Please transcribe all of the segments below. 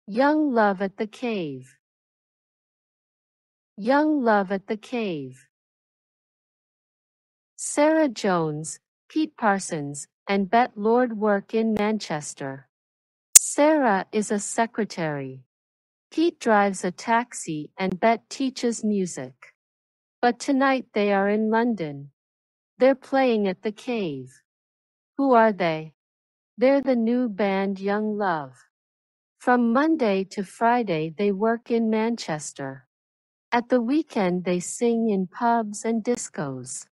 Young love at the cave. Young love at the cave. Sarah Jones, Pete Parsons, and Bet Lord work in Manchester. Sarah is a secretary. Pete drives a taxi and Bet teaches music. But tonight they are in London. They're playing at the cave. Who are they? They're the new band Young Love. From Monday to Friday they work in Manchester. At the weekend they sing in pubs and discos.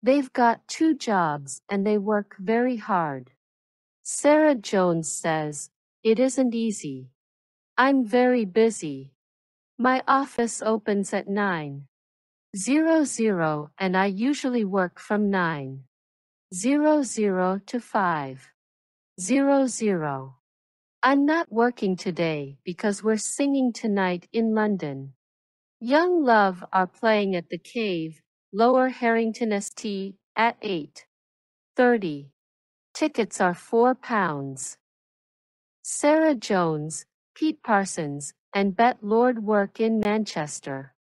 They've got 2 jobs and they work very hard. Sarah Jones says, "It isn't easy. I'm very busy. My office opens at 9:00 and I usually work from 9:00 to 5:00. I'm not working today because we're singing tonight in London. Young Love are playing at the Cave, Lower Harrington St. at 8:30. Tickets are £4. Sarah Jones, Pete Parsons, and Bet Lord work in Manchester.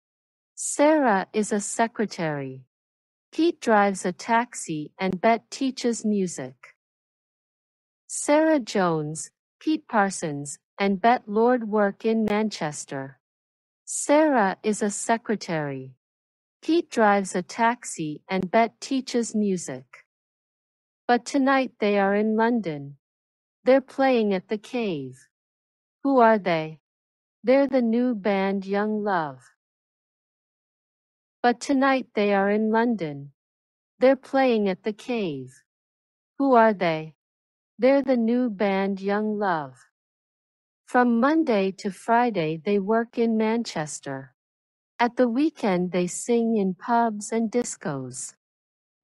Sarah is a secretary. Pete drives a taxi and Bet teaches music. Sarah Jones, Pete Parsons, and Bet Lord work in Manchester. Sarah is a secretary. Pete drives a taxi and Bet teaches music. But tonight they are in London. They're playing at the Cave. Who are they? They're the new band Young Love. But tonight they are in London. They're playing at the Cave. Who are they? They're the new band Young Love. From Monday to Friday they work in Manchester. At the weekend they sing in pubs and discos.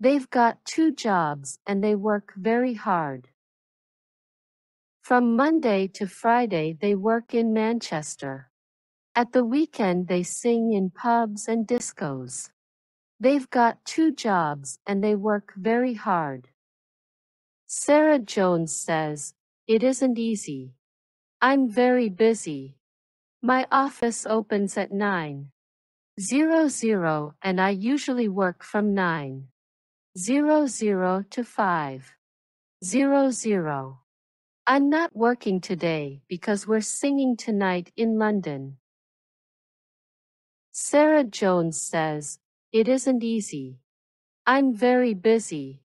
They've got 2 jobs and they work very hard. From Monday to Friday they work in Manchester. At the weekend they sing in pubs and discos. They've got 2 jobs and they work very hard. Sarah Jones says, "It isn't easy. I'm very busy. My office opens at 9:00 and I usually work from 9:00 to 5:00. I'm not working today because we're singing tonight in London." Sarah Jones says, "It isn't easy. I'm very busy.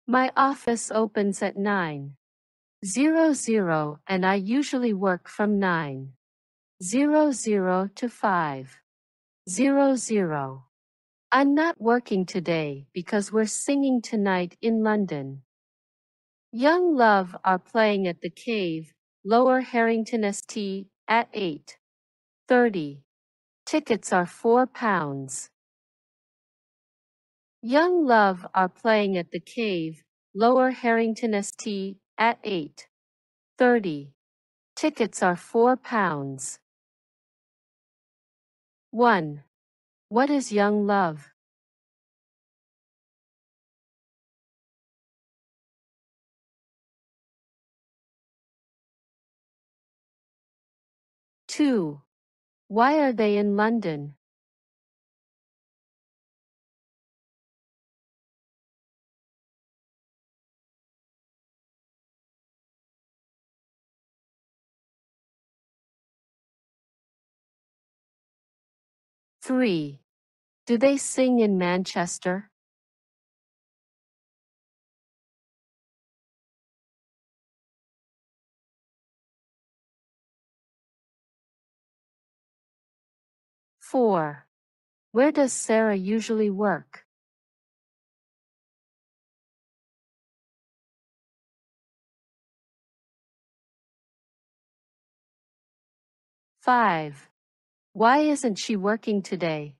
My office opens at 9:00 and I usually work from 9:00 to 5:00. I'm not working today because we're singing tonight in London." Young Love are playing at the Cave, Lower Harrington St. at 8:30. Tickets are £4. Young Love are playing at the Cave, Lower Harrington St. at 8:30. Tickets are £4. 1. What is Young Love? 2. Why are they in London? 3. Do they sing in Manchester? 4. Where does Sarah usually work? 5. Why isn't she working today?